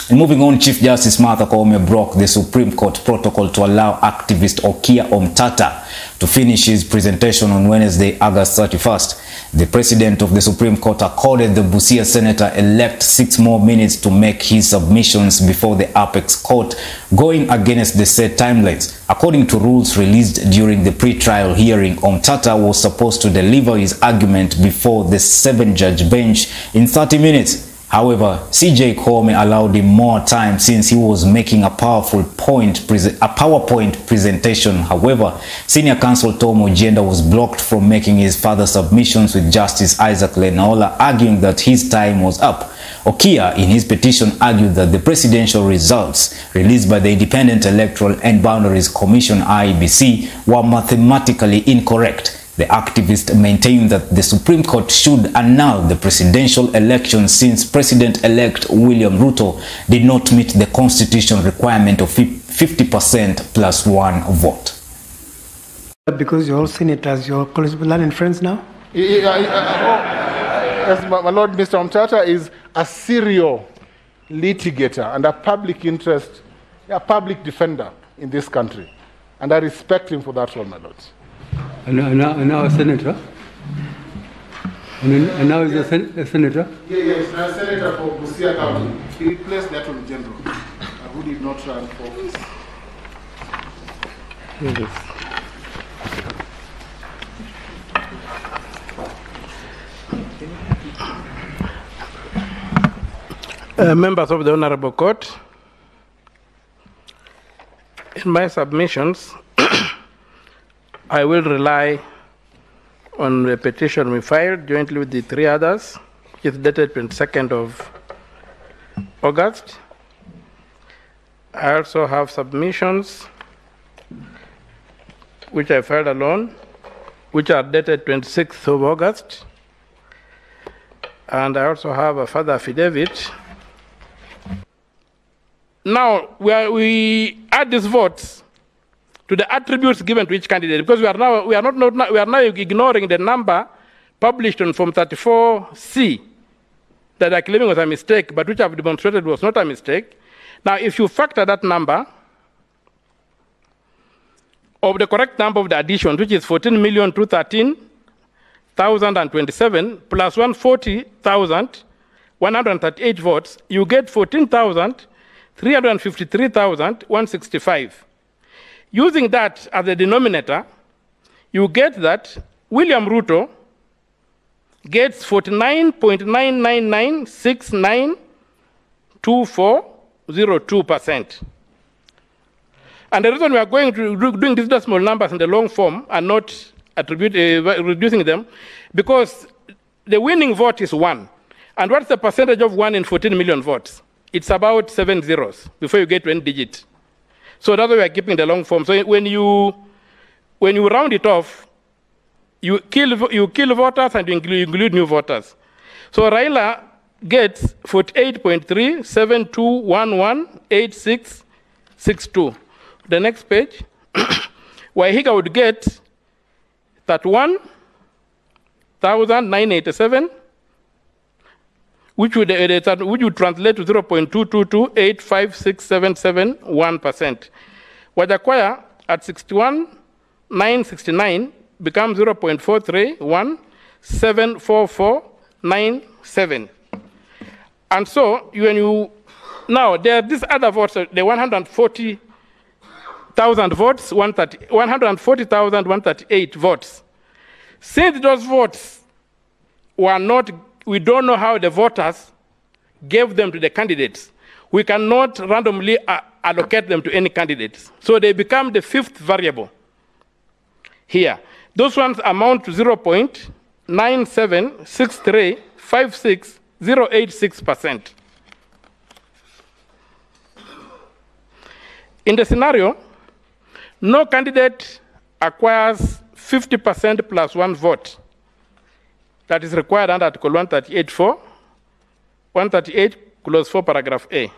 And moving on, Chief Justice Martha Koome broke the Supreme Court protocol to allow activist Okiya Omtatah to finish his presentation on Wednesday, August 31st. The President of the Supreme Court accorded the Busia Senator-elect 6 more minutes to make his submissions before the Apex Court, going against the set timelines. According to rules released during the pre-trial hearing, Omtatah was supposed to deliver his argument before the 7-judge bench in 30 minutes. However, CJ Koome allowed him more time since he was making a PowerPoint presentation. However, Senior Counsel Tom Ojienda was blocked from making his further submissions, with Justice Isaac Lenaola arguing that his time was up. Okiya, in his petition, argued that the presidential results released by the Independent Electoral and Boundaries Commission (IEBC) were mathematically incorrect. The activist maintained that the Supreme Court should annul the presidential election since President-elect William Ruto did not meet the constitutional requirement of 50% plus 1 vote. Because you're all senators, you're learning friends now? Yes, my Lord, Mr. Omtatah is a serial litigator and a public interest, a public defender in this country. And I respect him for that role, my Lord. And now a senator? And now he's a senator? Yes, a senator for Busia County. He replaced the Attorney General, who did not run for office. Yes. Members of the Honorable Court, in my submissions, I will rely on the petition we filed jointly with the 3 others, which is dated 22nd of August. I also have submissions which I filed alone, which are dated 26th of August. And I also have a further affidavit. Now, we add these votes to the attributes given to each candidate, because we are now ignoring the number published on Form 34C that are claiming was a mistake, but which I've demonstrated was not a mistake. Now, if you factor that number of the correct number of the addition, which is 14,213,027 plus 140,138 votes, you get 14,353,165. Using that as the denominator, you get that William Ruto gets 49.99692402%. And the reason we are going to doing these decimal numbers in the long form and not reducing them, because the winning vote is 1. And what's the percentage of 1 in 14 million votes? It's about 7 zeros before you get to any digit. So that's why we are keeping the long form. So when you round it off, you kill voters and you include new voters. So Raila gets 48.372118662. The next page, Wahiga would get 31,987, which would translate to 0.222856771%. Wajakoya at 61,969 becomes 0.4317447. And so now there are these other votes, the 140,000 votes, 140,138 votes. Since those votes were not, we don't know how the voters gave them to the candidates. We cannot randomly allocate them to any candidates. So they become the 5th variable here. Those ones amount to 0.976356086%. In the scenario, no candidate acquires 50% plus 1 vote. That is required under Article 138 clause 4, paragraph A.